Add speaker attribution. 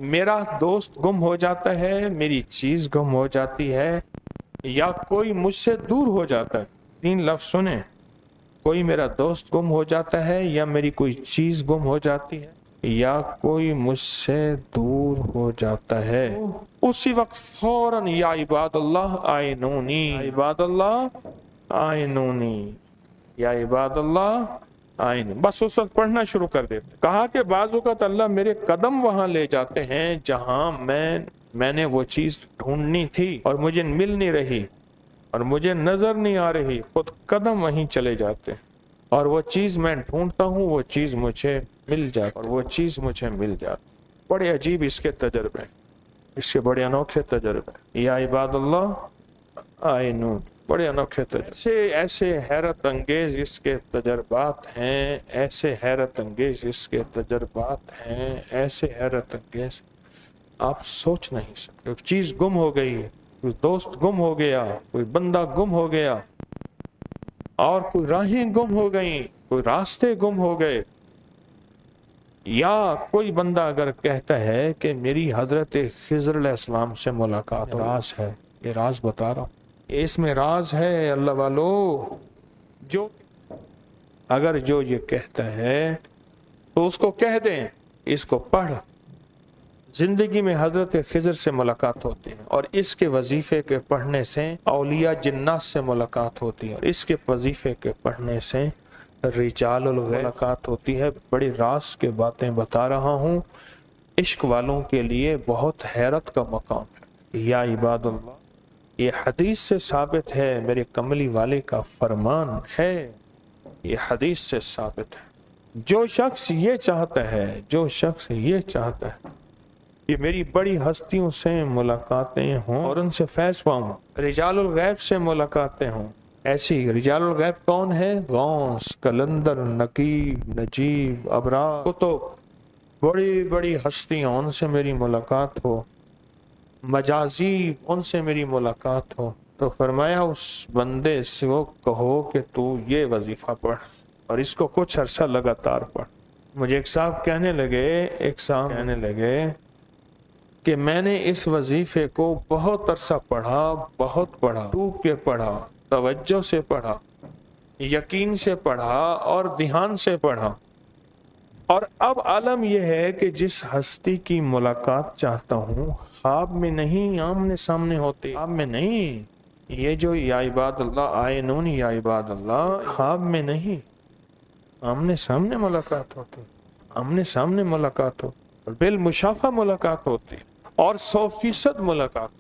Speaker 1: मेरा दोस्त गुम हो जाता है, मेरी चीज गुम हो जाती है, या कोई मुझसे दूर हो जाता है। 3 लफ्ज सुने, कोई मेरा दोस्त गुम हो जाता है, या मेरी कोई चीज गुम हो जाती है, या कोई मुझसे दूर हो जाता है। उसी वक्त फौरन या इबादल्लाह आइनूनी, या इबादल्लाह आइनूनी, या इबादल्लाह आइन, बस उस वक्त पढ़ना शुरू कर देते। कहा कि बाज़ वक़्त अल्लाह मेरे कदम वहां ले जाते हैं जहां मैंने वो चीज ढूंढनी थी और मुझे मिल नहीं रही और मुझे नजर नहीं आ रही, खुद कदम वहीं चले जाते हैं और वो चीज मैं ढूंढता हूँ, वो चीज मुझे मिल जाती, और वो चीज मुझे मिल जाती। बड़े अजीब इसके तजर्बे, इसके बड़े अनोखे तजर्बे। या इबादल्लाह आइनून, बड़े अनोखे तजर्बे, ऐसे हैरत अंगेज इसके तजर्बात हैं, ऐसे हैरत अंगेज इसके तजर्बात हैं, ऐसे हैरत अंगेज आप सोच नहीं सकते। एक चीज गुम हो गई, कोई दोस्त गुम हो गया, कोई बंदा गुम हो गया, और कोई राहें गुम हो गई, कोई रास्ते गुम हो गए, या कोई बंदा अगर कहता है कि मेरी हजरत खिज़र अलैहिस्सलाम से मुलाकात, राज है, ये राज बता रहा हूँ, इसमें राज है अल्लाह वालो। जो अगर जो ये कहता है तो उसको कह दें इसको पढ़, जिंदगी में हजरत खिज़र से मुलाकात होती है और इसके वजीफे के पढ़ने से औलिया जिन्नात से मुलाकात होती है और इसके वजीफे के पढ़ने से रिजालुल गैब मुलाकात होती है। बड़ी राज के बातें बता रहा हूँ, इश्क वालों के लिए बहुत हैरत का मकाम है। या इबादुल्लाह, ये हदीस से साबित है, मेरे कमली वाले का फरमान है, ये हदीस से साबित है। जो शख्स ये चाहता है, जो शख्स ये चाहता है कि मेरी बड़ी हस्तियों से मुलाकातें हों और उनसे फैज़ पाऊँ, रिजालुल गैब से मुलाकातें हों, ऐसी रिजालुल गैब कौन है? गौस, कलंदर, नकीब, नजीब, अबरार, कुतुब, बड़ी बड़ी हस्तियाँ, उनसे मेरी मुलाकात हो, मजाजी, उनसे मेरी मुलाकात हो। तो फरमाया उस बंदे से वो कहो कि तू ये वजीफा पढ़ और इसको कुछ अरसा लगातार पढ़। मुझे एक साहब कहने लगे कि मैंने इस वजीफे को बहुत अरसा पढ़ा, बहुत पढ़ा, डूब के पढ़ा, तवज्जो से पढ़ा, यकीन से पढ़ा और ध्यान से पढ़ा, और अब आलम यह है कि जिस हस्ती की मुलाकात चाहता हूँ ख्वाब में नहीं, आमने सामने होती, ख्वाब में नहीं। ये जो या इबादल्लाह आइनून, या इबादल्लाह, ख्वाब में नहीं, आमने सामने मुलाकात होती, आमने सामने मुलाकात हो, बिल मुशाफा मुलाकात होती और 100% मुलाकात।